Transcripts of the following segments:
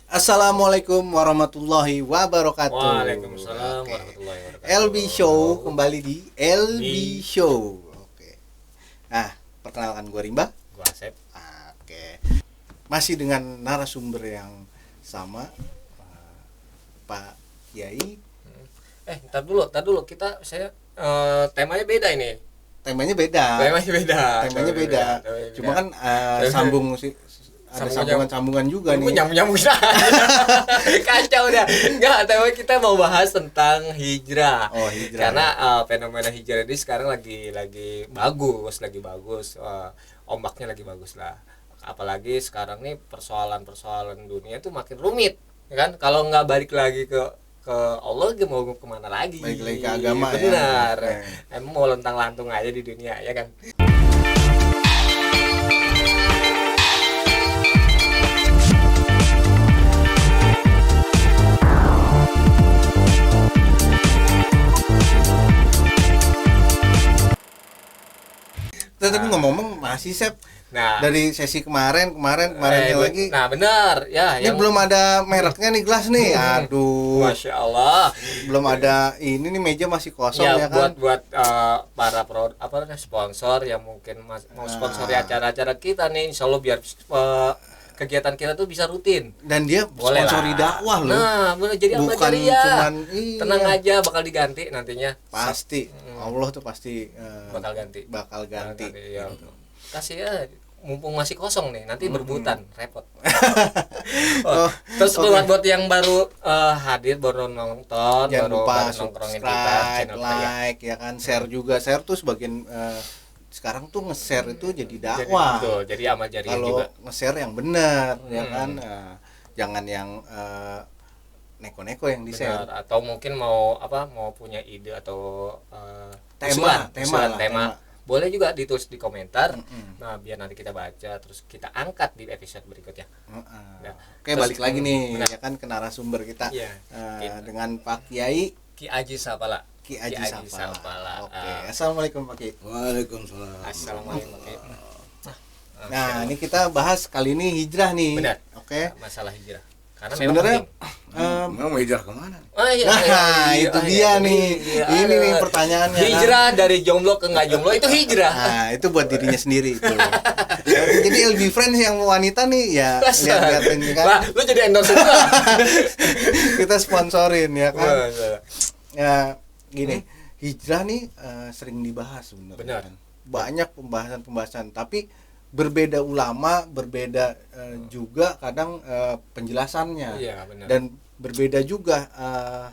Assalamualaikum warahmatullahi wabarakatuh. Waalaikumsalam Oke. warahmatullahi wabarakatuh. LB Show kembali di LB Di- Show. Oke. Nah, perkenalkan gue Rimba. Gua Asep. Oke. Masih dengan narasumber yang sama, Pak Kiai. Ntar dulu temanya beda ini. Temanya beda. Temanya beda. Temanya beda. Cuma kan sambung sih. Ada sambungan-sambungan juga nih. Nyambung aja. Kacau dah. Enggak, tema kita mau bahas tentang hijrah. Oh, hijrah. Karena fenomena hijrah ini sekarang lagi bagus. Ombaknya lagi bagus lah. Apalagi sekarang nih persoalan dunia tuh makin rumit, ya kan? Kalau nggak balik lagi ke Allah, mau kemana lagi? Balik lagi ke agama. Benar. Ya. Emang mau lentang-lantung aja di dunia, ya kan? Tapi ngomong masih Sep. Nah, Dari sesi kemarinnya lagi. Nah, benar. Ya, Ini belum ada mereknya nih gelas nih. Aduh. Masya Allah. Belum ada ini nih, meja masih kosong ya, Ya, kan. buat para sponsor yang mungkin mau sponsori acara-acara kita nih, insya Allah biar kegiatan kita tuh bisa rutin. Dan dia Boleh sponsori lah. dakwah loh. Nah, bener, jadi amal Bukan jariah. cuman iya. Tenang aja, bakal diganti nantinya. Pasti. Allah tuh pasti Bakal ganti. bakal ganti. Ya. Kasih ya, mumpung masih kosong nih, nanti berbutan, repot. Terus oke. buat yang baru hadir, baru nonton, Jangan lupa baru nongkrongin kita, subscribe, channel kita ya. like ya kan, share juga. Share tuh sebagian sekarang tuh nge-share itu jadi Jadi, dakwah. betul, jadi amal jariah Kalau juga. nge-share yang benar ya kan. Jangan yang neko-neko yang di-share. Benar. Atau mungkin mau punya ide atau Tema usulan lah, tema. tema. Boleh juga ditulis di komentar. Nah, biar nanti kita baca, terus kita angkat di episode berikutnya. Nah, Oke, terus, balik lagi nih benar. ya kan ke narasumber kita. Iya, Dengan Pak Kiai Ki Aji Sapala. Ki Aji Sapala. Oke, Ah, assalamualaikum Pak Kiai. Waalaikumsalam. Assalamualaikum. Nah, ini kita bahas kali ini hijrah nih. Benar. Oke. Masalah hijrah. Karena Sebenarnya Mau hijrah kemana? itu dia nih. Ini nih pertanyaannya. Hijrah dari jomblo ke nggak jomblo itu hijrah. Nah, itu buat dirinya sendiri itu. Jadi LB Friends yang wanita nih ya lihat-lihat ini kan. Wah, lu jadi endorse juga. Kita sponsorin ya kan. Wah, Ya gini, hijrah nih sering dibahas sebenarnya. Benar. Kan. Banyak pembahasan, tapi berbeda ulama, berbeda juga kadang penjelasannya. Iya, benar. Dan berbeda juga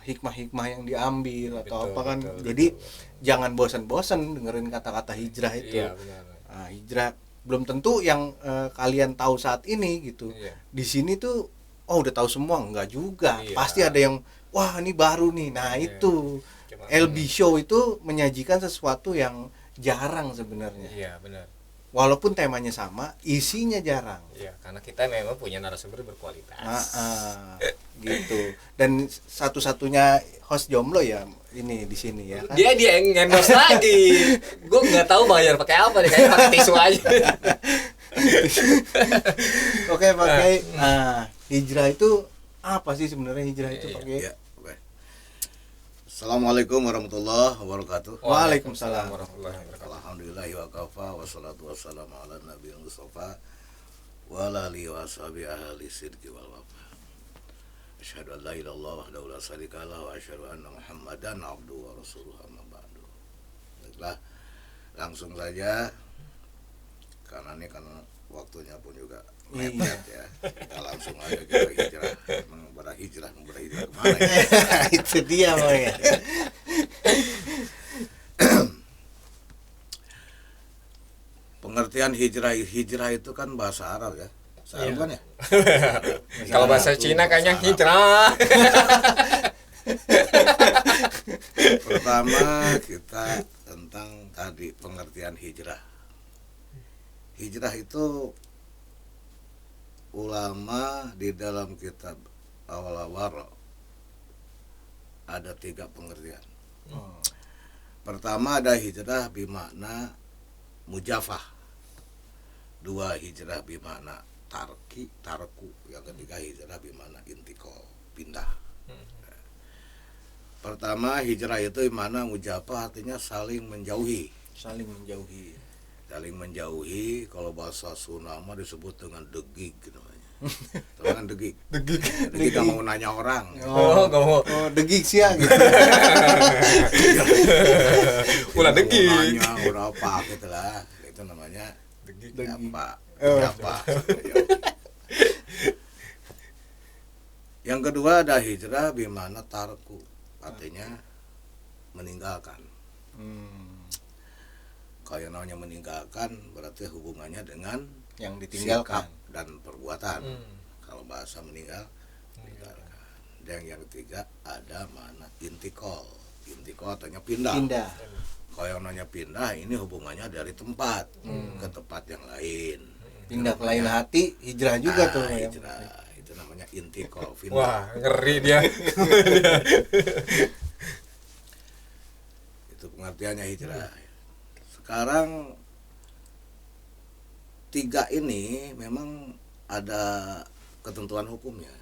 hikmah-hikmah yang diambil atau Betul, apa kan. betul, Jadi betul. jangan bosan-bosan dengerin kata-kata hijrah itu. Iya, benar. Nah, hijrah belum tentu yang kalian tahu saat ini gitu. Iya. Di sini tuh udah tahu semua, enggak juga. Iya. Pasti ada yang wah ini baru nih. Nah, Iya. itu Cuma- LB Show itu menyajikan sesuatu yang jarang sebenarnya. Iya, benar. Walaupun temanya sama, isinya jarang. Iya, karena kita memang punya narasumber berkualitas. Gitu. Dan satu-satunya host jomblo ya ini di sini ya kan. Dia yang endorse lagi. Gue nggak tahu bayar pakai apa nih, kayak pakai tisu aja. Oke, Pak Kiai. Hijrah itu apa sih sebenarnya hijrah itu, Pak Kiai? Ya, oke. Assalamualaikum warahmatullahi wabarakatuh. Waalaikumsalam warahmatullahi wabarakatuh. Alhamdulillah wa kafa wassalatu wassalamu ala nabiyil mustafa wa ala alihi wa ashabihi ahli sidqi wal wafa. Asyhadu an la ilaha illallah wahdahu la syarika lahu wa asyhadu anna Muhammadan abduhu wa rasuluhu amma ba'du. Baiklah, langsung saja karena ini kan waktunya pun juga mepet ya. Kita langsung aja kita hijrah. Hijrah kemana ya? Itu dia, Pak ya. Pengertian hijrah itu kan bahasa Arab ya. Bahasa Arab kan ya? Kalau bahasa Cina kayaknya hijrah. Pertama kita tentang tadi pengertian hijrah. Hijrah itu ulama di dalam kitab Al-Wara ada 3 pengertian. Pertama ada hijrah bermakna mujafah. 2 hijrah bermakna tarku. Yang ketiga hijrah bimana intikal, pindah. Pertama hijrah itu bimana mujafah, artinya saling menjauhi. Saling menjauhi. Saling menjauhi, kalau bahasa Sunda mah disebut dengan degig namanya. Tahu kan degig? Degig gak mau nanya orang. Oh, nggak mau. Oh, degig sih ya gitu. Ulah Tidak mau degig. nanya, udah apa gitu lah. Itu namanya Degig. apa? Oh. Apa? Yang kedua ada hijrah bimana tarku, artinya meninggalkan. Kayak namanya meninggalkan berarti hubungannya dengan Yang ditinggalkan. sikap dan perbuatan. Kalau bahasa meninggalkan. Dan yang ketiga ada mana intikal. Intikal artinya pindah. Pindah. Kalau yang namanya pindah ini hubungannya dari tempat ke tempat yang lain. Pindah ke lain hati, hijrah juga tuh ya. Hijrah. Itu namanya intikal, Wah, pindah. ngeri dia. Itu pengertiannya hijrah. Sekarang 3 ini memang ada ketentuan hukumnya.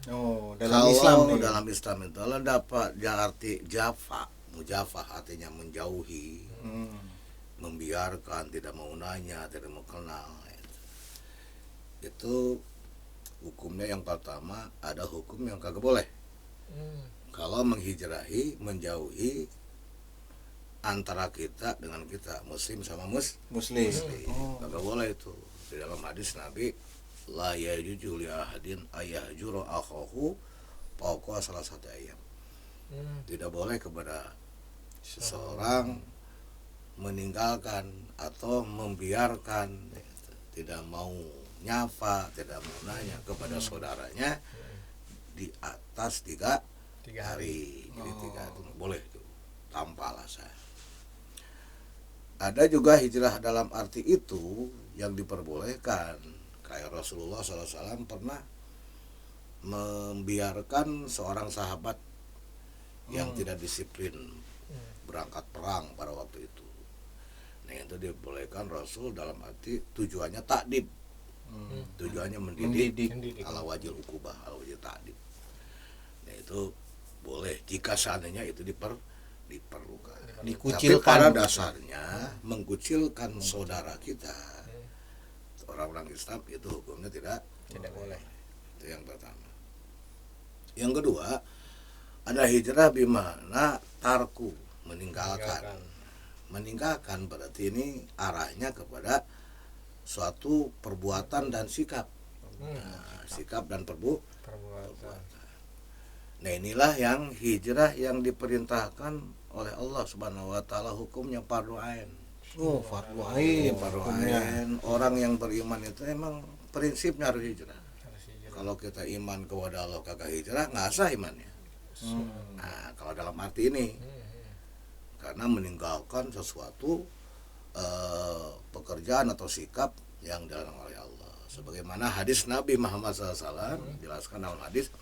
Oh, dalam Kalau Islam nih. dalam Islam itu adalah dapat arti mujafah artinya menjauhi, membiarkan, tidak mau nanya, tidak mau kenal. Itu hukumnya yang pertama, ada hukum yang kagak boleh. Kalau menghijrahi, menjauhi antara kita dengan kita, muslim sama Muslim. kagak boleh itu. Di dalam hadis Nabi, la yajuju li ahadin ayahjura akhahu fawqa salah satu ayam. Tidak boleh kepada seseorang meninggalkan atau membiarkan, tidak mau nyapa, tidak mau nanya kepada saudaranya di atas 3 hari. Jadi 3 itu boleh itu tanpa alasan. Ada juga hijrah dalam arti itu yang diperbolehkan. Kayak Rasulullah SAW pernah membiarkan seorang sahabat yang tidak disiplin berangkat perang pada waktu itu. Nah itu dibolehkan Rasul dalam arti tujuannya takdib. Tujuannya mendidik. Ala wajil ukubah, ala wajil takdib. Nah itu boleh jika seandainya itu diperlukan. Dikucilkan. Tapi pada dasarnya mengkucilkan saudara kita, orang-orang Islam, itu hukumnya tidak boleh. Itu yang pertama. Yang kedua ada hijrah bimana tarku, meninggalkan berarti ini arahnya kepada suatu perbuatan dan sikap. Sikap dan perbuatan. Nah inilah yang hijrah yang diperintahkan oleh Allah Subhanahu wa taala, hukumnya fardhu ain. Oh, fardu ain. Fardhu ain. Orang yang beriman itu emang prinsipnya harus hijrah. Kalau kita iman kepada Allah kagak hijrah, nggak sah imannya. Nah, kalau dalam arti ini, karena meninggalkan sesuatu pekerjaan atau sikap yang dilarang oleh Allah. Sebagaimana hadis Nabi Muhammad SAW jelaskan dalam hadis,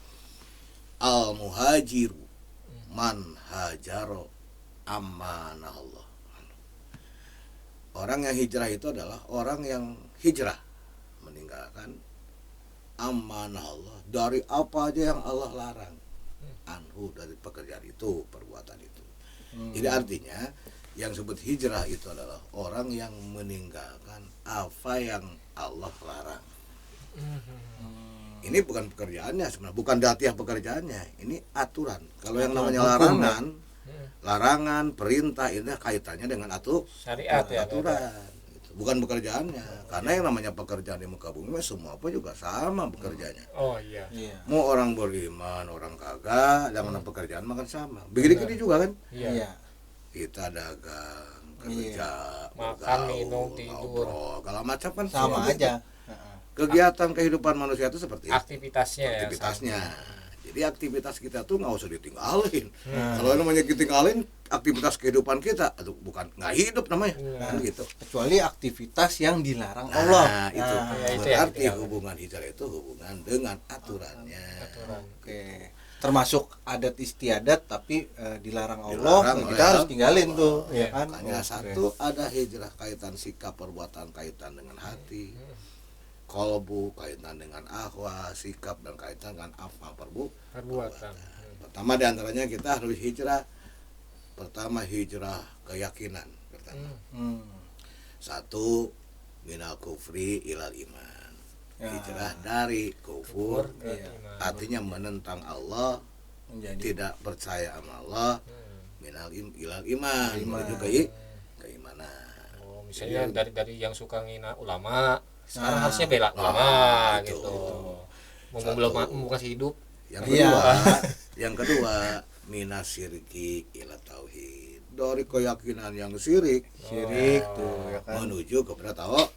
al muhajiru man hajaro amanah Allah. Orang yang hijrah itu adalah orang yang hijrah meninggalkan amanah Allah dari apa aja yang Allah larang, anhu, dari pekerjaan itu, perbuatan itu. Jadi artinya yang disebut hijrah itu adalah orang yang meninggalkan apa yang Allah larang. Ini bukan pekerjaannya sebenarnya, bukan datiah pekerjaannya, ini aturan. Kalau yang namanya larangan, perintah, ini kaitannya dengan Syariat ya. aturan. Bukan pekerjaannya, karena yang namanya pekerjaan di muka bumi semua apa juga sama pekerjaannya. Oh iya. Mau orang beriman, orang kagak, yang mana pekerjaan makan sama. Begitu juga kan? Iya. Kita dagang, kerja, Makan, minum, tidur, segala macam kan Sama semua aja. kegiatan kehidupan manusia itu seperti itu. aktivitasnya. Aktivitasnya. Jadi aktivitas kita tuh nggak usah ditinggalin. Kalau namanya ditinggalin aktivitas kehidupan kita, itu bukan nggak hidup namanya. Kan gitu. Kecuali aktivitas yang dilarang Allah. Itu itu yang berarti hubungan hijrah itu hubungan dengan aturannya. Oke. Termasuk adat istiadat tapi dilarang Allah, Dilarang kita oleh harus tinggalin Allah. tuh, ya kan? Makanya Oke. satu ada hijrah kaitan sikap, perbuatan kaitan dengan hati. kolbu, kaitan dengan ahwa, sikap, dan kaitan dengan apa Perbuatan. Pertama diantaranya kita harus hijrah. Pertama hijrah keyakinan pertama. Satu, minal kufri ilal iman. Hijrah dari kufur, artinya menentang Allah, tidak percaya sama Allah, minal ilal iman, menuju keimanan. Misalnya dari yang suka ngina ulama, sekarang harusnya bela ulama gitu. Mau kasih hidup. Yang kedua, minas syirki ila tauhid. Dari keyakinan yang syirik tuh ya kan. menuju kepada tauhid.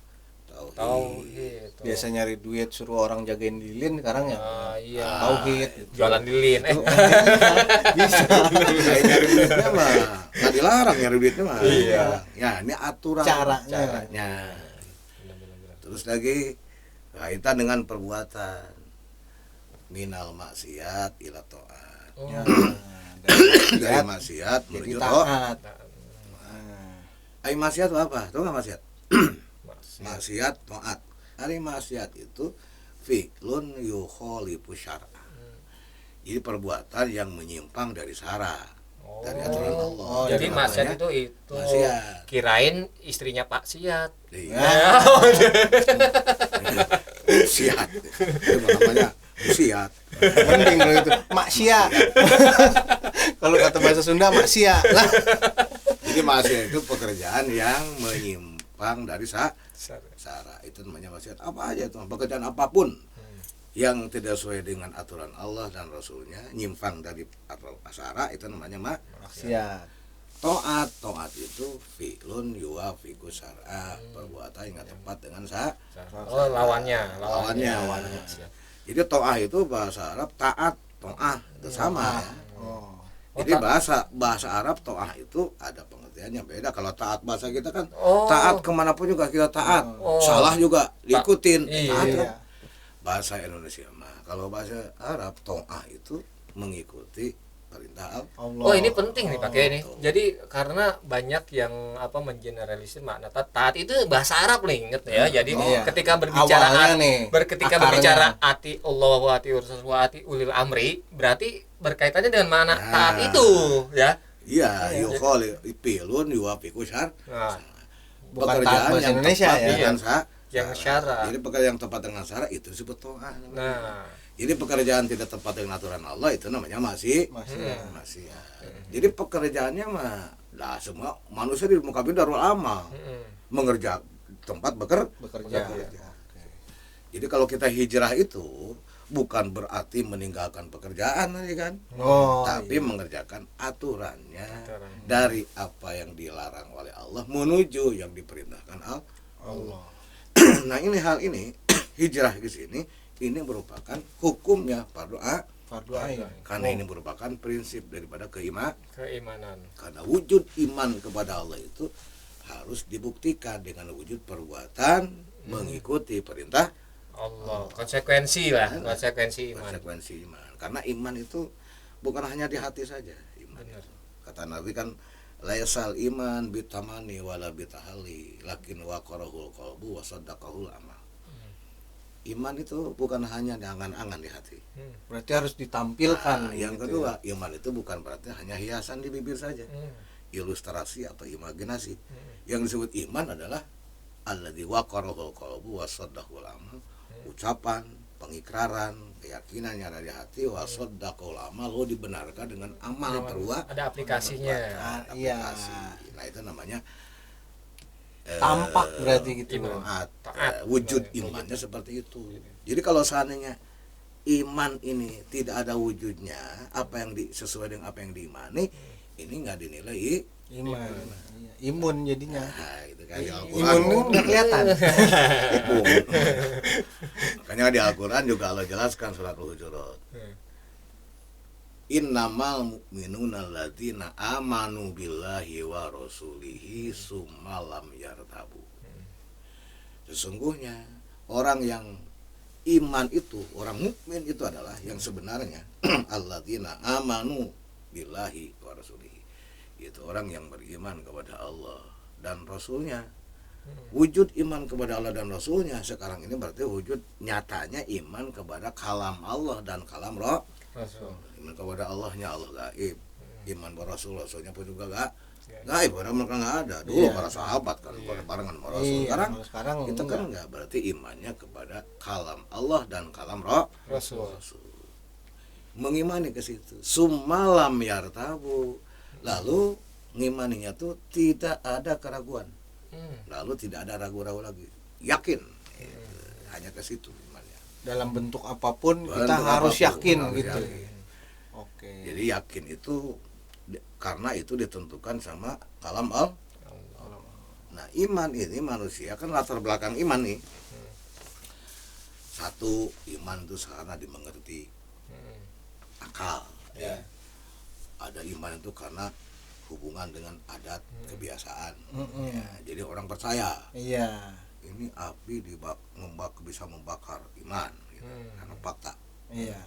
Biasa nyari duit suruh orang jagain lilin, sekarang ya Iya. tauhid. Jualan lilin. Bisa. Nyari duitnya mah nggak dilarang, nyari duitnya mah. Iya. Ya, ini aturan Caranya. Terus lagi kaitan dengan perbuatan, minal maksiat ila taat. Ya. Dari maksiat Jadi menuju taat. Ai maksiat itu apa? Tahu nggak maksiat? Maksiat taat. Hari maksiat itu fi'lun yukhalifu syar'a. Jadi perbuatan yang menyimpang dari syara, dari aturan Allah. Jadi Jadi maksiat namanya itu maksiat. kirain istrinya Pak Siat. Iya. Siat. Itu namanya siat. Mending kalau itu maksia. Kalau kata bahasa Sunda maksia lah. Jadi maksiat itu pekerjaan yang menyimpang dari syara. Itu namanya maksiat. Apa aja itu? Pekerjaan apapun yang tidak sesuai dengan aturan Allah dan Rasulnya, nyimpang dari aturan syara, itu namanya Maksiat. To'at itu fi'lun yuwafiqu syar'a, perbuatan yang tepat dengan Lawannya. Jadi to'ah itu bahasa Arab, taat, to'ah itu sama ya. Jadi bahasa Arab to'ah itu ada pengertiannya beda. Kalau taat bahasa kita kan taat kemanapun juga kita taat, salah juga diikutin. Taat kan? Bahasa Indonesia mah kalau bahasa Arab to'ah itu mengikuti perintah Allah. Oh, ini penting nih pakai ini. Jadi karena banyak yang mengeneralisir makna taat itu bahasa Arab nih, inget ya. Jadi ketika berbicara berbicara ati Allah wa ati Rasul wa ati ulil amri, berarti berkaitannya dengan makna taat itu, ya. Iya, yukhalifu yuwafiqu syar'a. Bukan taat bahasa Indonesia ya. Dengan yang syara. Jadi pekerjaan yang tepat dengan syara itu disebut to'ah. Jadi pekerjaan tidak tepat dengan aturan Allah itu namanya maksiat. Jadi pekerjaannya mah semua manusia di muka bumi darul amal. Mengerjakan tempat bekerja. Jadi kalau kita hijrah itu bukan berarti meninggalkan pekerjaan kan. Tapi mengerjakan aturannya dari apa yang dilarang oleh Allah menuju yang diperintahkan Allah. Nah, hal ini hijrah ke sini ini merupakan hukumnya fardu ain. Karena ini merupakan prinsip daripada keimanan. Karena wujud iman kepada Allah itu harus dibuktikan dengan wujud perbuatan mengikuti perintah Allah. Konsekuensi iman. Karena iman itu bukan hanya di hati saja. Iman itu. Kata Nabi kan laisal iman bitamani wala bitahali lakin waqarahul qalbu wa saddaqahul amal. Iman itu bukan hanya di angan-angan di hati. Berarti harus ditampilkan. Yang kedua, iman itu bukan berarti hanya hiasan di bibir saja. Ilustrasi atau imajinasi. Yang disebut iman adalah alladzi waqarahul qalbu wa saddaqahul amal. Ucapan, pengikraran, keyakinan yang ada di hati wa saddaqahul amal, lo dibenarkan dengan amal ada aplikasinya. Aplikasi. Nah, itu namanya tampak berarti gitu. Wujud imannya seperti itu. Jadi kalau seandainya iman ini tidak ada wujudnya, apa yang sesuai dengan apa yang diimani, ini nggak dinilai iman. Imun jadinya. Nah, itu kan di Imun nggak kelihatan. Makanya di Al-Quran juga Allah jelaskan surat Al-Hujurat. Innamal mu'minuna alladzina amanu billahi wa rasulihi summa lam yartabu. Sesungguhnya orang yang iman itu, orang mukmin itu adalah yang sebenarnya alladzina amanu billahi wa rasulihi. Itu orang yang beriman kepada Allah dan Rasulnya. Wujud iman kepada Allah dan Rasulnya sekarang ini berarti wujud nyatanya iman kepada kalam Allah dan kalam Rasul. Iman kepada Allahnya Allah gaib, iman kepada Rasul Rasulnya pun juga gaib, padahal mereka nggak ada dulu para sahabat kan barengan sama Rasul. Sekarang kita kan nggak, berarti imannya kepada kalam Allah dan kalam Rasul. Mengimani ke situ sumalam yartabu, lalu ngimaninya tuh tidak ada keraguan, lalu tidak ada ragu-ragu lagi, yakin. Hanya ke situ imannya, dalam bentuk apapun kita harus yakin gitu. Oke. Jadi yakin itu karena itu ditentukan sama kalam Allah. Nah iman ini manusia kan latar belakang iman nih. Satu, iman itu karena dimengerti akal, ya. Ada iman itu karena hubungan dengan adat kebiasaan, ya. Jadi orang percaya, Iya. ini api bisa membakar iman, gitu. Karena fakta. Iya.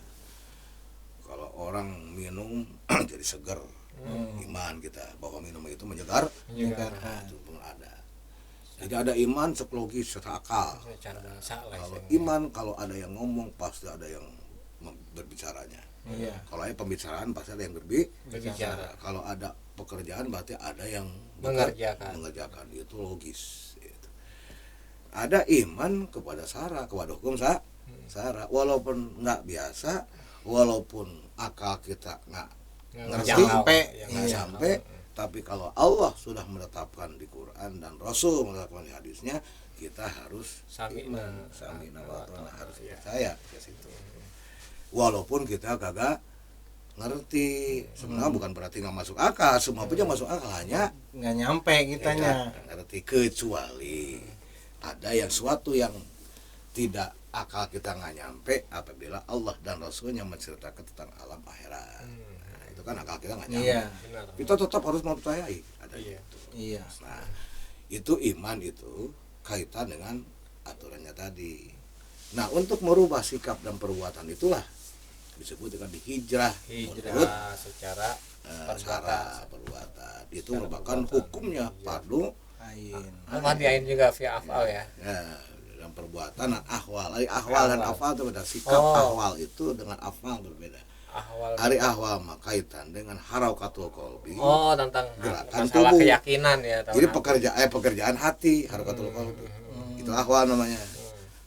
Kalau orang minum jadi seger, iman kita bahwa minum itu menyegarkan, itu pun ada. Jadi ada iman psikologis serta akal. Kalau iman, kalau ada yang ngomong pasti ada yang berbicaranya. Iya. Kalau ada pembicaraan pasti ada yang berbicara. Kalau ada pekerjaan berarti ada yang mengerjakan. Itu logis. Gitu. Ada iman kepada syara, kepada hukum syara. Walaupun nggak biasa, walaupun akal kita nggak sampai, tapi kalau Allah sudah menetapkan di Quran dan Rasul menetapkan di hadisnya, kita harus samina wa ta'na, harus percaya ke situ. Walaupun kita kagak ngerti, sebenarnya bukan berarti nggak masuk akal, semua punya masuk akal, hanya nggak nyampe kitanya. Ngerti, kecuali ada yang suatu yang tidak akal kita nggak nyampe apabila Allah dan Rasulnya menceritakan tentang alam akhirat. Nah, itu kan akal kita nggak nyampe. Iya. Kita tetap harus mempercayai ada itu. Iya. Nah, itu iman itu kaitan dengan aturannya tadi. Nah, untuk merubah sikap dan perbuatan itulah disebut dengan hijrah secara perbuatan. Itu merupakan hukumnya fardu Ain. Diain juga via afal ya. Dan perbuatan dan ahwal. Ahwal dan afal itu beda. Sikap ahwal itu dengan afal berbeda. Ahwal mah kaitan dengan harakatul qalbi. Tentang gerakan masalah tubuh, keyakinan ya. Jadi pekerjaan hati, harakatul qalbi. Itu ahwal namanya.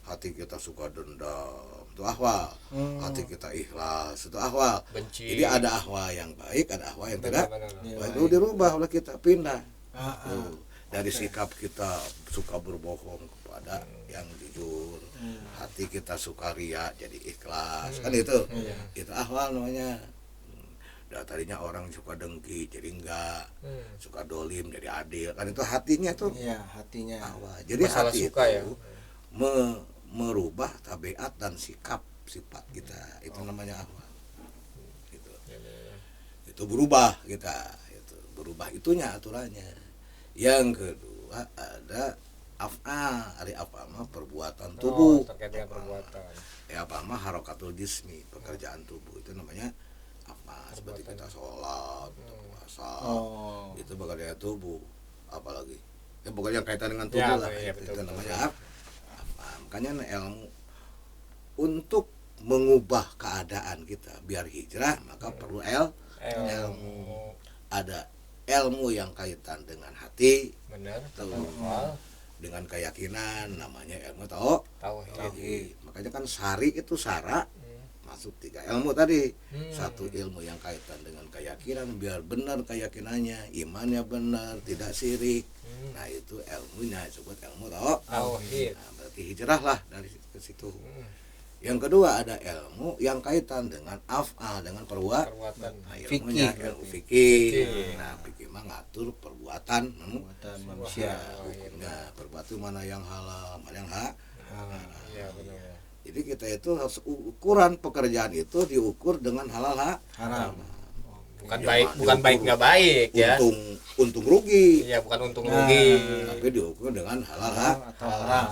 Hati kita suka dendam, itu ahwal. Hati kita ikhlas, itu ahwal. Benci. Jadi ada ahwal yang baik, ada ahwal yang tidak baik. Itu dirubah oleh kita, pindah. Dari sikap kita suka berbohong kepada yang jujur, hati kita suka riya jadi ikhlas, kan itu. Itu ahwal namanya. Tadinya orang suka dengki jadi enggak, suka dolim jadi adil, kan itu hatinya tuh. Iya, hatinya. Ahwal. Jadi masalah hati suka itu ya. merubah tabiat dan sifat kita, itu namanya ahwal. Gitu. Itu berubah kita, itu berubah itunya aturannya. Yang kedua ada af'al, mah perbuatan tubuh. Terkait dengan perbuatan. Mah harakatul jismi, pekerjaan tubuh, itu namanya af'al. Seperti kita sholat, puasa, itu pekerjaan tubuh. Apalagi yang pokoknya kaitan dengan tubuh lah, itu namanya af'al. Makanya ilmu untuk mengubah keadaan kita biar hijrah, maka perlu ilmu. Ada ilmu yang kaitan dengan hati, benar, dengan keyakinan, namanya ilmu tauhid. Makanya kan syari itu syara, masuk 3 ilmu tadi. Satu ilmu yang kaitan dengan keyakinan, biar benar keyakinannya, imannya benar, tidak syirik. Nah itu ilmunya disebut ilmu tauhid. Nah, berarti hijrah lah dari ke situ. Yang kedua ada ilmu yang kaitan dengan af'al, dengan perbuatan. Nah, ilmunya ilmu fikih. Nah, fikih mah ngatur perbuatan manusia. Hukumnya perbuatan mana yang halal, mana yang haram. Iya benar. Jadi kita itu harus ukuran pekerjaan itu diukur dengan halal haram. Bukan baik nggak baik ya. Untung rugi. Iya, bukan untung rugi. Tapi diukur dengan halal atau haram.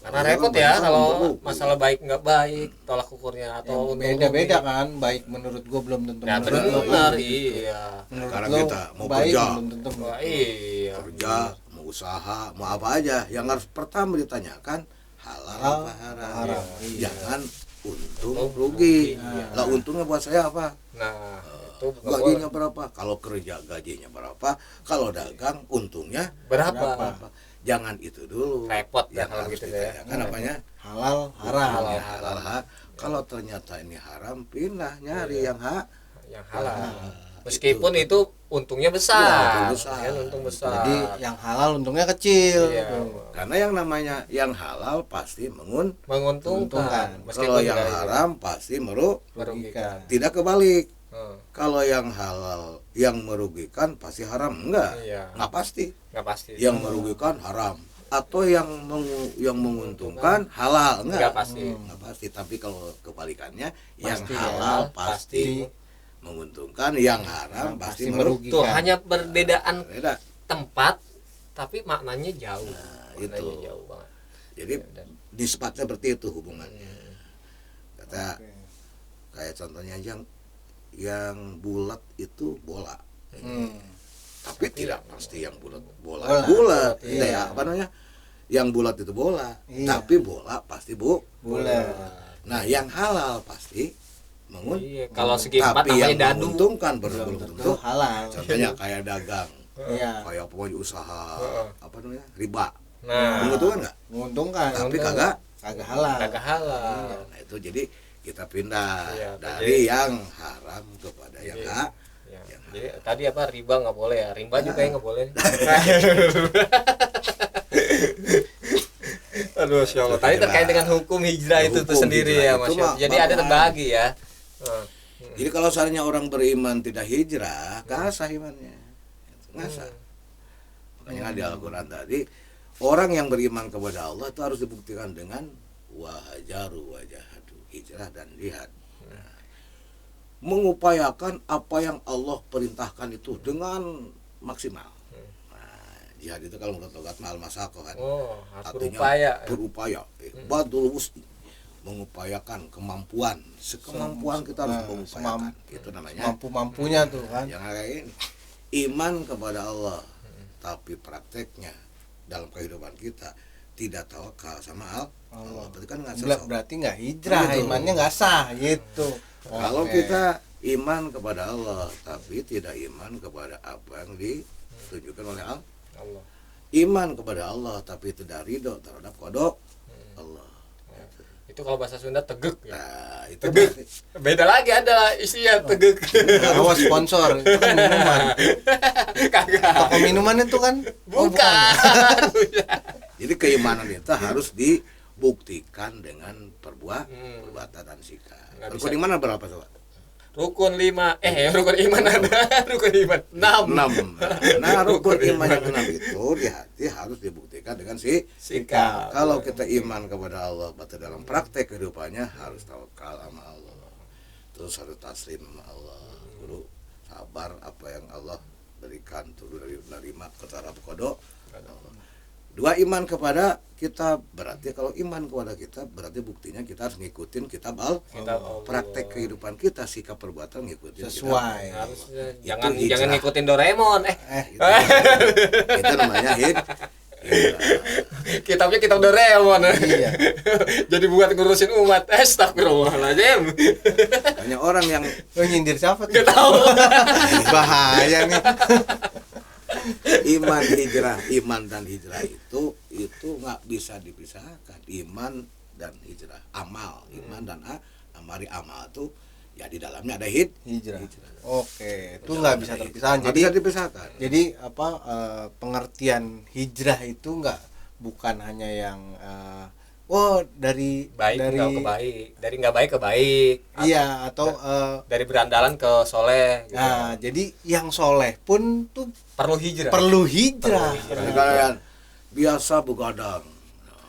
Karena repot ya kalau masalah baik nggak baik, tolak ukurnya atau beda-beda kan, baik menurut gua belum tentu ya, menurut benar, iya. Sekarang kita mau kerja, iya. kerja mau usaha, mau apa aja, yang harus pertama ditanyakan halal apa haram. Iya. Jangan untung rugi. Lah untungnya buat saya apa? Nah, itu nggak Gajinya boleh. berapa? Kalau kerja gajinya berapa? Kalau dagang untungnya Berapa? Jangan itu dulu. Repot ya yang kalau harus gitu ya. ditanyakan apanya? Halal haram. Halal. Ya, halal, kalau ternyata ini haram, pindah nyari yang Yang halal. Meskipun itu untungnya besar. Iya, untung besar. Kan untung besar. Jadi yang halal untungnya kecil. Iya. karena yang namanya yang halal pasti Menguntungkan. Menguntungkan. kalau yang tidak haram pasti merugikan. tidak kebalik. Hmm. Kalau yang halal yang merugikan pasti haram, enggak? Iya. Nggak pasti. Nggak pasti. Yang merugikan haram atau yang menguntungkan halal, Nggak enggak? pasti. Nggak pasti. Tapi kalau kebalikannya Pasti yang ya, halal pasti. pasti menguntungkan, yang haram pasti merugikan. Tuh hanya perbedaan Beda. tempat tapi maknanya jauh. Maknanya itu. jauh banget. Jadi Dan- nisbatnya seperti itu hubungannya. Kata Oke. kayak contohnya yang bulat itu bola. Tapi tidak pasti yang bulat bola. Bola. Bulat. Iya. Ya, apa namanya? Yang bulat itu bola. Iya. Tapi bola pasti Bulat. Nah, yang halal pasti Iya, kalau segi empat tapi yang namanya dadu. menguntungkan Belum belum tentu halal. Contohnya kayak dagang, Iya. kayak pokoknya usaha Heeh. apa namanya? Riba. Nah, Menguntungkan nggak? Menguntungkan. Tapi kagak. Kagak halal. kagak halal. Nah, itu jadi kita pindah Iya, dari yang haram kepada yang Iya. hak. Ya, Yang jadi tadi apa riba nggak boleh ya, rimba juga yang nggak boleh. Aduh, Masya Allah. Tadi terkait dengan hukum hijrah itu tuh Hukum sendiri hijrah ya, itu Masya Allah. mah Jadi ada bapaan. terbagi ya. Heeh. Jadi kalau seandainya orang beriman tidak hijrah, nggak sah imannya. Nggak sah. Makanya di Al-Quran tadi, orang yang beriman kepada Allah itu harus dibuktikan dengan wahajaru wajahadu, hijrah dan jihad. Nah, mengupayakan apa yang Allah perintahkan itu dengan maksimal. Nah, jihad itu kalau menurut logat mahal masakoh kan. Oh, harus Artinya berupaya. berupaya. Badul wusti, mengupayakan kemampuan, sekemampuan kita harus mengupayakan. Itu namanya Mampu-mampunya tuh kan. yang kayak ini. Iman kepada Allah, tapi prakteknya dalam kehidupan kita tidak tawakal sama Allah. Berarti kan nggak sesuai. Berarti nggak hijrah, Betul. imannya nggak sah gitu. Kalau Oke. kita iman kepada Allah, tapi tidak iman kepada apa yang ditunjukkan oleh Allah. Allah. Iman kepada Allah, tapi tidak ridho terhadap kodok Allah. Itu kalau bahasa Sunda tegek ya. Nah, itu Tegek. berarti Beda lagi ada isinya tegek. Awas sponsor, itu kan minuman. Kagak. Toko minuman itu kan. Oh, Bukan. jadi keimanan itu harus dibuktikan dengan perbuatan dan sikap. Nggak Rukun bisa. iman ada berapa coba? Rukun 5. Rukun iman ada. Rukun iman 6. 6. Nah, rukun iman yang 6 itu di hati harus dibuktikan dengan Sikap. Kalau kita iman kepada Allah, berarti dalam praktek kehidupannya harus tawakal sama Allah. Terus harus taslim sama Allah. Guru sabar apa yang Allah berikan, turun dari menerima ketara kodok. Dua, iman kepada kita, berarti kalau iman kepada kita berarti buktinya kita harus ngikutin kitab Allah. Praktek kehidupan kita, sikap perbuatan ngikutin Sesuai. Harusnya Itu jangan hijrah. jangan ngikutin Doraemon. Kitab. Itu namanya hijrah. Kitabnya kitab Doraemon. Iya. Jadi buat ngurusin umat. Astagfirullahaladzim. Hanya orang yang Lo nyindir siapa tuh? Gak tahu. Bahaya nih. iman dan hijrah itu nggak bisa dipisahkan. Iman dan hijrah, amal, iman dan amari amal itu ya di dalamnya ada Hijrah. Oke, itu nggak bisa terpisahkan. Nggak Jadi bisa dipisahkan. jadi apa pengertian hijrah itu bukan hanya yang dari Baik dari nggak ke baik. Dari nggak baik ke baik. iya atau Dari berandalan ke soleh. Gitu. nah jadi yang soleh pun tuh Perlu hijrah. perlu hijrah. Jadi kalian biasa begadang.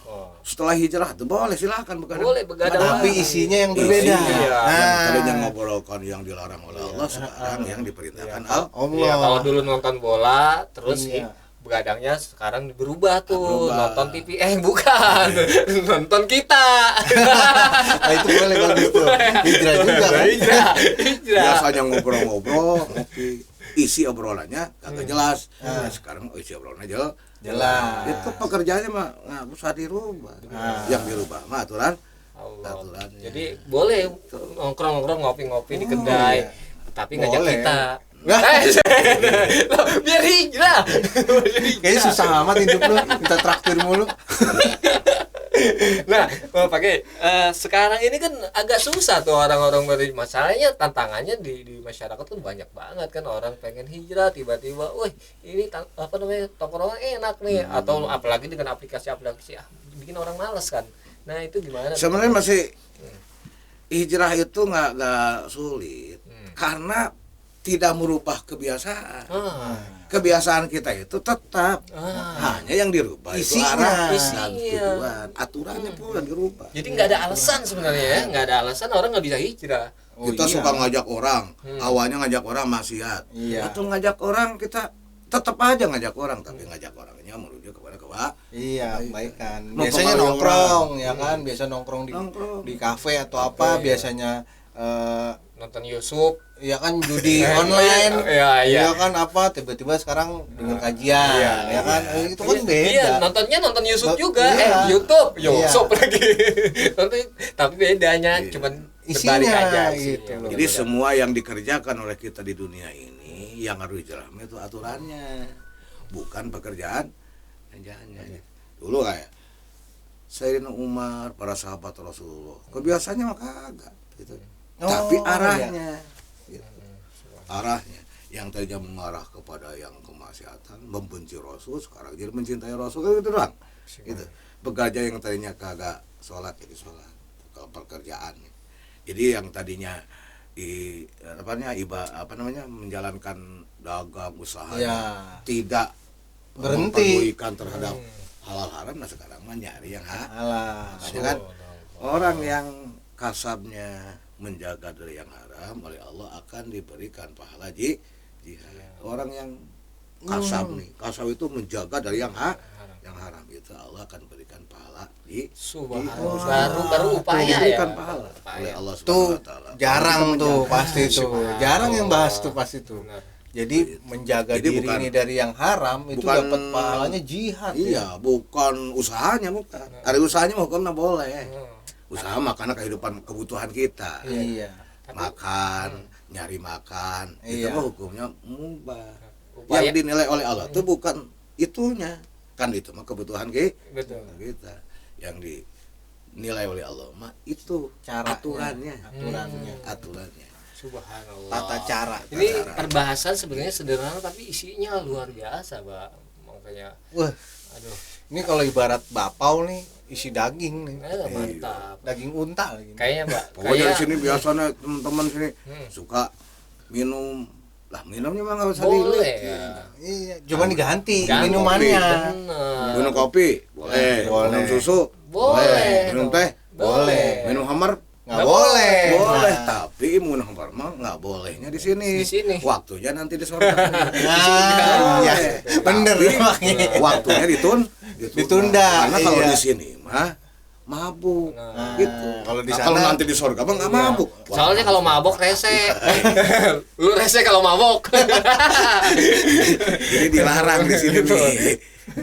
Oh. Setelah hijrah itu boleh silakan begadang. Boleh begadang. Tapi isinya yang berbeda. Isinya. Nah, Yang tadinya ngobrolkan yang dilarang oleh Allah, sekarang yang diperintahkan Allah. Allah. Iya, kalau dulu nonton bola terus Iya. begadangnya sekarang berubah tuh, Berubah. nonton TV bukan nonton kita. Nah, itu boleh bagus tuh. Hijrah juga kan. Hijrah. Biasanya ngobrol-ngobrol, ngopi, isi obrolannya kagak jelas. Nah, sekarang isi obrolannya jelas. Itu pekerjaannya mah nggak usah dirubah. Yang dirubah mah aturan. Aturannya. Jadi boleh nongkrong-nongkrong ngopi-ngopi di kedai, tapi ngajak Boleh. kita. Wah. Loh, biar hijrah. Kayaknya susah amat hidup lu, minta traktir mulu. Nah, pakai sekarang ini kan agak susah tuh orang-orang masalahnya, tantangannya di masyarakat tuh banyak banget kan, orang pengen hijrah tiba-tiba, wih ini apa namanya tongkrongan enak nih, atau apalagi dengan aplikasi-aplikasi bikin orang malas kan. Nah itu gimana? Sebenarnya masih hijrah itu nggak sulit karena tidak merubah kebiasaan. Kebiasaan kita itu tetap, hanya yang dirubah itu Isinya. arah dan tujuan, aturannya pun yang dirubah. Jadi nggak ada alasan sebenarnya ya, nggak ada alasan orang nggak bisa hijrah. Kita suka ngajak orang, awalnya ngajak orang maksiat, Iya. atau ngajak orang kita tetap aja ngajak orang, tapi ngajak orangnya merujuk kepada Iya, kebaikan. Nongkrong Biasanya sama nongkrong, orang. ya kan? Biasa nongkrong Nongkrong. di kafe atau apa, Iya. biasanya Nonton YouTube. ya kan judi online. Iya. Ya kan apa tiba-tiba sekarang dengar kajian, Iya, ya kan? Itu kan beda. Iya, nonton YouTube juga, Iya. YouTube Iya. lagi. Tapi bedanya cuman Isinya, berbalik aja gitu loh. Jadi semua yang dikerjakan oleh kita di dunia ini yang harus hijrah itu aturannya, bukan pekerjaan jangan. Dulu kayak Sayyidina Umar, para sahabat Rasulullah, kebiasaannya mah kagak gitu. Tapi arahnya gitu. Arahnya yang tadinya mengarah kepada yang kemaksiatan, membenci Rasul, sekarang jadi mencintai Rasul, kan gitu doang. Gitu. Bekerja yang tadinya kagak sholat jadi sholat, kalau pekerjaannya. Jadi yang tadinya di menjalankan dagang usahanya tidak Berhenti. memperdulikan terhadap halal haram, nah sekarang mah nyari yang Alah, makanya kan orang yang kasabnya menjaga dari yang haram oleh Allah akan diberikan pahala jihad. Orang yang kasab itu menjaga dari yang haram itu Allah akan berikan pahala baru upaya ya. diberikan pahala oleh Allah tuh Subhanahu wa taala. jarang Kita tuh menjaga. pasti tuh. Jarang yang bahas tuh pasti tuh. Jadi menjaga Jadi diri bukan- ini dari yang haram itu bukan- dapat pahalanya jihad. Iya, bukan usahanya, bukan. Ada usahanya mah hukumnya boleh. Usaha mah karena kebutuhan kita. Iya. Makan, nyari makan, itu Iya. mah hukumnya mubah. Upaya. Yang dinilai oleh Allah itu bukan itunya. Kan itu mah kebutuhan Betul. kita. Yang dinilai oleh Allah mah itu Caranya, aturannya. aturannya. Subhanallah. Tata cara. Ini perbahasan sebenarnya sederhana tapi isinya luar biasa, Pak. Makanya Wah, aduh, ini kalau ibarat bapau nih isi daging nih. mantap. Daging unta lagi. Kayaknya, Pak. Pokoknya di sini biasanya teman-teman sini Hmm. suka minum. Lah minumnya mah nggak usah Boleh dilihat. ya. Iya, cuma diganti Ganti. minumannya. Bener. Minum kopi boleh, Boleh. minum susu Boleh. minum teh Boleh. minum hammer Nggak boleh. boleh, Nah. tapi minum hammer mah nggak bolehnya di sini. Di sini. Waktunya nanti di surga. Nah, iya. Bener Tapi makanya. waktunya Ditunda, Karena kalau iya. di sini mah mabuk Nah, gitu. kalau di Nah, sana- kalau nanti di surga mah nggak mabuk. Wah, Soalnya kalau mabok rese. Lu rese kalau mabok. jadi dilarang di sini nih.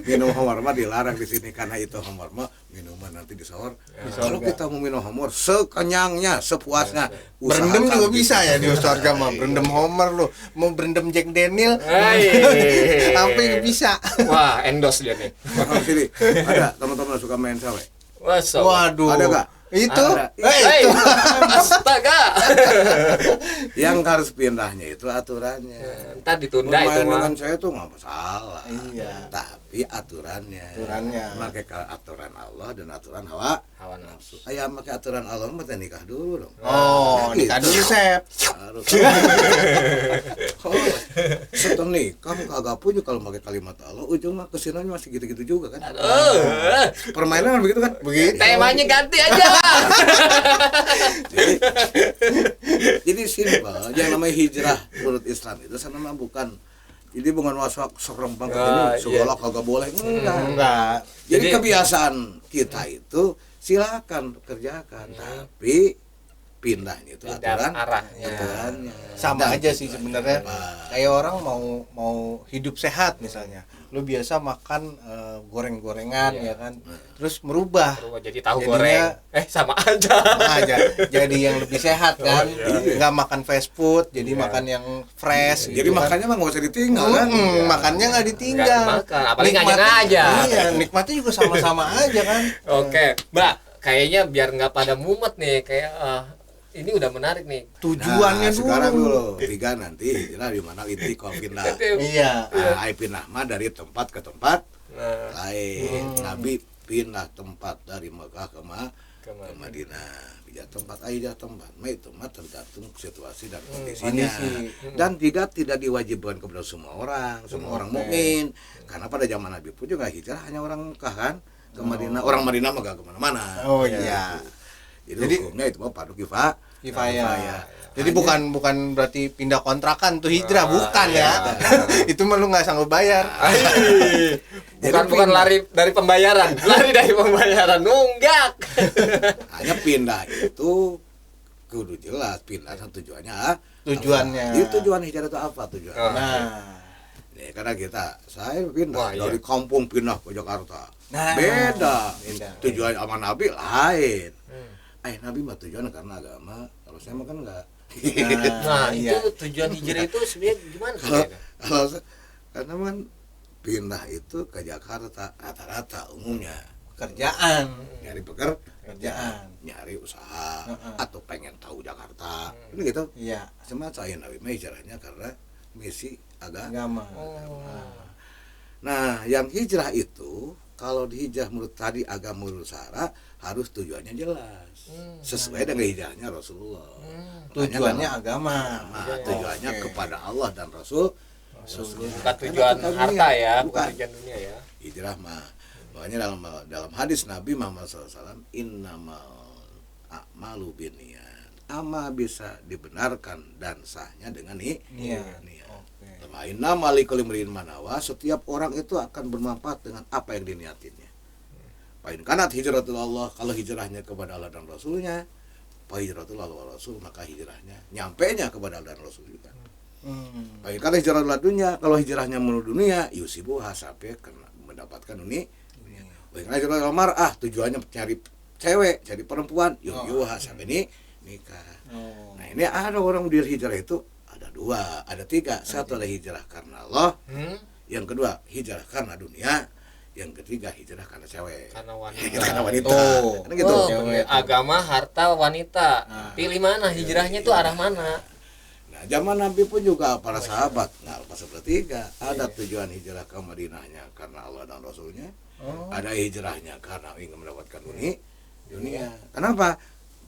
Minum hammer mah dilarang di sini karena itu hammer mah minuman nanti di sahur. Kalau kita mau minum hammer sekenyangnya, sepuasnya, Berendam usahakan juga gitu. bisa ya di surga mah. Berendam Homer lo, mau berendam Jack Daniel, Hai. sampai bisa. Wah, endorse dia nih. Di sini ada teman-teman yang suka main sawe. Masa. Waduh. Ada nggak? Itu, Ada. itu. Astaga. Yang harus pindahnya itu aturannya. Ntar ditunda itu Bermain mah. dengan saya tuh nggak masalah. Iya. Tapi aturannya. Aturannya. Pakai aturan Allah dan aturan hawa Hawa nafsu. nafsu. Ayah pakai aturan Allah mah nikah dulu dong. Oh, Gitu. nikah dulu Sep. Harus. Setelah nikah kagak punya kalau pakai kalimat Allah, ujung mah kesinanya masih gitu-gitu juga kan. Permainan kan begitu kan? Begitu. Temanya ganti aja. Jadi simpel. Yang namanya hijrah menurut Islam itu sama bukan Jadi bukan wasak sokrempang Ah, ini segala kagak boleh enggak. Enggak. Jadi Jadi- kebiasaan kita itu silakan kerjakan, tapi pindahnya itu Pindah aturan arahnya. aturannya. Sama Dan aja sih sebenarnya. apa? Kayak orang mau hidup sehat misalnya, lu biasa makan goreng-gorengan Iya. ya kan, terus merubah Berubah jadi tahu Jadinya- goreng. Sama aja. aja jadi yang lebih sehat kan, iya. nggak makan fast food, jadi Iya. makan yang fresh. Jadi gitu kan. makannya mah nggak usah ditinggal kan? Makannya nggak ditinggal. Nggak makan, apalagi Nikmatnya- ngajarin aja. Iya, nikmatnya juga sama-sama aja kan. Oke, Mbak, kayaknya biar nggak pada mumet nih, kayak ini udah menarik nih. Tujuannya Nah, sekarang dulu. dulu tiga nanti hijrah di mana intikal pindah. Iya. Nah, ai pindah mah dari tempat ke tempat Nah, lain. Nabi pindah tempat dari Mekah ke ke Madinah. Pindah tempat aja tempat. Mah itu mah tergantung situasi dan kondisinya. kondisi. Dan tidak diwajibkan kepada semua orang Oke. mukmin. Karena pada zaman Nabi pun juga hijrah hanya orang Mekah kan ke Madinah. Orang Madinah mah gak kemana-mana. Oh iya. Jadi hukumnya itu mah fardu Kifayah. Jadi Hanya- bukan berarti pindah kontrakan tuh hijrah, bukan iya. ya. Itu mah lu nggak sanggup bayar. Jadi bukan pindah. lari dari pembayaran, lari dari pembayaran, nunggak. Hanya pindah itu kudu jelas pindah tujuannya Tujuannya. apa. Jadi tujuan hijrah itu apa tujuan? Nah, Nih, karena saya pindah Wah, iya. dari kampung pindah ke Jakarta. Nah, beda. beda. Tujuan sama Nabi lain. Hmm. Nabi mah tujuan karena agama. Kalau saya mah kan enggak. Nah, iya. itu tujuan hijrah itu sebenarnya gimana sih? Kalau kalau karena kan pindah itu ke Jakarta rata-rata umumnya kerjaan. nyari Kerjaan. nyari usaha Heeh. atau pengen tahu Jakarta. Ini gitu. Iya, Cuma saya Nabi mah hijrahnya karena misi agama. agama. Oh. Nah, yang hijrah itu kalau dihijrah menurut tadi agama menurut Sarah harus tujuannya jelas. Sesuai dengan hijrahnya Rasulullah. Tujuannya Makanya agama. dalam- tujuannya Oke. kepada Allah dan Rasul. Bukan tujuan harta ya, bukan Bukan. tujuan dunia ya. Hijrah mah. Makanya dalam hadis Nabi Muhammad SAW, innamal a'malu binniyat. Amal bisa dibenarkan dan sahnya dengan niat. Oke. Innama likulli imri'in ma nawa, setiap orang itu akan bermanfaat dengan apa yang diniatinnya. Pain kanat hijratul Allah, kalau hijrahnya kepada Allah dan Rasulnya, fa hijratul Allah wa Rasul, maka hijrahnya nyampenya kepada Allah dan Rasul juga. Pain kanat hijratul dunya, kalau hijrahnya menuju dunia, yusibuha sampai mendapatkan dunia. Pain kanat hijratul mar'ah, tujuannya cari cewek, cari perempuan, yusibuha sampai nikah. Nah, ini ada orang hijrah itu ada dua, ada tiga. Satu ada hijrah karena Allah, yang kedua hijrah karena dunia, yang ketiga hijrah karena cewek. Karena wanita. Karena wanita. Oh. Karena gitu. Oh, agama, harta, wanita. Pilih mana hijrahnya tuh arah mana? Nah, zaman Nabi pun juga para sahabat nggak lepas sepertiga. Ada tujuan hijrah ke Madinahnya karena Allah dan Rasulnya. Ada hijrahnya karena ingin mendapatkan dunia. Kenapa?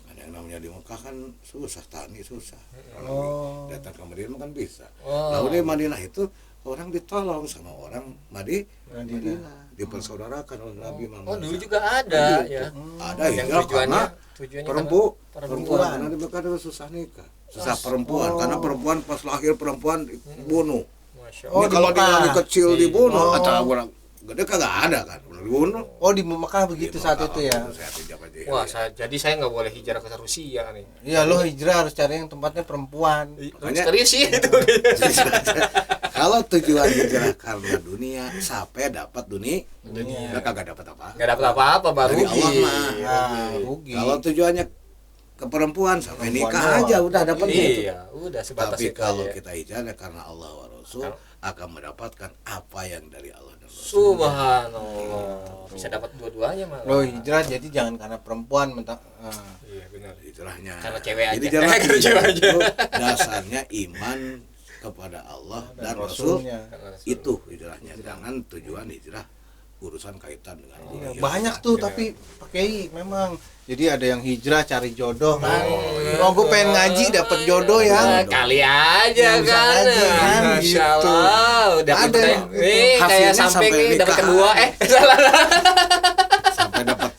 Karena yang namanya di Mekah kan susah, tani susah. Kalau datang ke Madinah kan bisa. Lalu di Madinah itu orang ditolong sama orang Madinah, dipersaudarakan oleh Nabi Muhammad. Oh, dulu juga ada ya. Ada Yang hijrah karena tujuannya perempuan. Karena di Mekah itu susah nikah, susah perempuan. Karena perempuan pas lahir perempuan dibunuh. Masya Ini di kalau dia Mekah. lagi kecil dibunuh, Oh. atau orang gede kagak ada kan, udah dibunuh. Oh, di Mekah begitu Di saat Mekah, itu ya. saya pinjam aja. Wah, jadi saya nggak boleh hijrah ke Rusia nih. Iya, lo hijrah harus cari yang tempatnya perempuan. Makanya- Serius sih itu. Kalau tujuan hijrah karena dunia, sampai dapat dunia, Dunia. kagak dapat apa. Nggak dapat apa-apa, baru Dari rugi. Allah mah. Nah, rugi. Kalau tujuannya ke perempuan sampai Perempuan nikah doang. aja udah dapat gitu. Iya, udah sebatas Tapi itu kalau aja. kita hijrah karena Allah wa Rasul akan mendapatkan apa yang dari Allah dan Rasul. Subhanallah. Bisa dapat dua-duanya malah. Lo hijrah jadi jangan karena perempuan Iya, benar. Hijrahnya. Karena cewek aja. Jadi jangan Karena cewek aja. itu dasarnya iman kepada Allah dan Rasul. Rasulnya. Itu hijrahnya. Jangan tujuan hijrah urusan kaitan dengan Iya, dunia. banyak tuh tapi pakai memang. Jadi ada yang hijrah cari jodoh kan. Oh, gue pengen ngaji dapat jodoh Nah, ya. kali aja Yang bisa kan. ngaji kan, Masya gitu. Allah. Udah Ada kayak yang gitu. kayak Hasilnya sampai sampai nih dapat nikah. kedua salah. Sampai dapat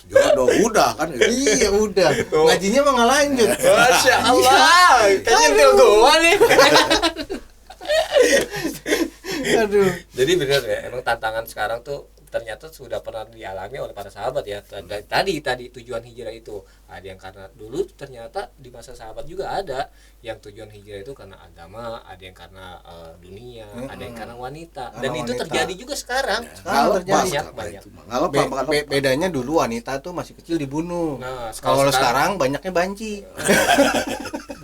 jodoh udah kan. Iya udah. Ngajinya mah nggak lanjut. Masya Allah. Kayaknya nyentil gua nih. Waduh. Jadi benar ya, emang tantangan sekarang tuh ternyata sudah pernah dialami oleh para sahabat ya. Tadi tujuan hijrah itu ada yang karena dulu ternyata di masa sahabat juga ada yang tujuan hijrah itu karena agama, ada yang karena dunia, ada yang karena wanita. Dan Karena itu wanita. terjadi juga sekarang. Sekarang terjadi. banyak. Bedanya dulu wanita tuh masih kecil dibunuh. Nah, kalau sekarang banyaknya banci.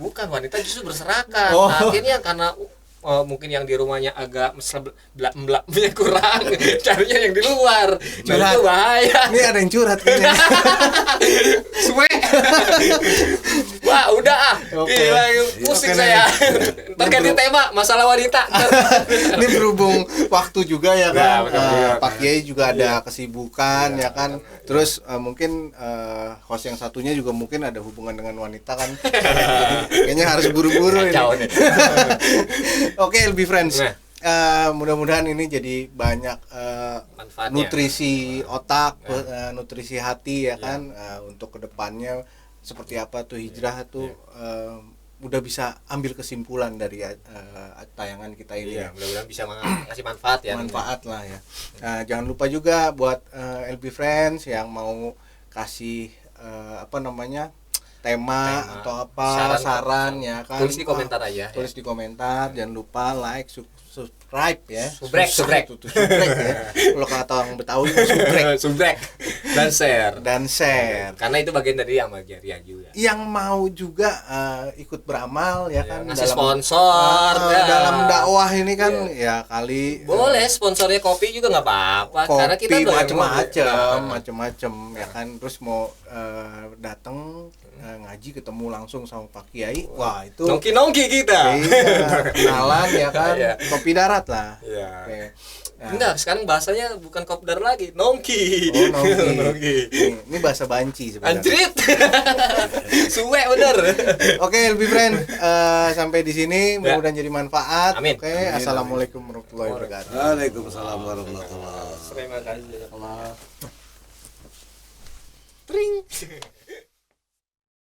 Bukan, wanita justru berserakan. Oh. Nah, akhirnya karena mungkin yang di rumahnya agak belak-belaknya kurang, carinya yang di luar. Nah, Curhat. itu bahaya. Ini ada yang curhat kayaknya. Suwe. Wah, udah ah. Oke. Gila, pusing Oke, saya. nih. Ntar ganti tema masalah wanita. Ini berhubung waktu juga ya kan. Ya, betul. Pak Kiai juga ada kesibukan ya kan. Terus mungkin host yang satunya juga mungkin ada hubungan dengan wanita kan. Kayaknya harus buru-buru ini. Kacau nih. Oke, LB Friends. Nah. Mudah-mudahan ini jadi banyak Manfaatnya. nutrisi otak, nutrisi hati ya kan, untuk kedepannya seperti apa tuh hijrah tuh udah bisa ambil kesimpulan dari tayangan kita ini. Iya, mudah-mudahan bisa ngasih manfaat ya. Manfaat lah ya. Jangan lupa juga buat LB Friends yang mau kasih tema atau apa saran ya kan, tulis di komentar aja tulis di komentar. Jangan lupa like, subscribe ya, subrek ya kalau kata orang Betawi subrek dan share karena karena itu bagian dari amal jariah juga. yang mau juga ikut beramal ya kan, ngasih sponsor dalam dakwah ini kan ya kali boleh sponsornya kopi juga nggak apa-apa kopi karena kita macem-macem ya kan. Terus mau datang ngaji ketemu langsung sama Pak Kiai, wah itu nongki kita. iya, kenalan ya kan. Iya. Kopi darat lah. Iya. Oke. Nah, Enggak, sekarang bahasanya bukan kopdar lagi, nongki. oh, nongki. Nongki. Ini bahasa banci sebenarnya. Anjrit. Suwe bener. Oke, lebih friend, sampai di sini mudah-mudahan jadi manfaat. Amin. Oke, assalamualaikum warahmatullahi wabarakatuh. Waalaikumsalam warahmatullahi wabarakatuh. Terima kasih. Allah. Tring.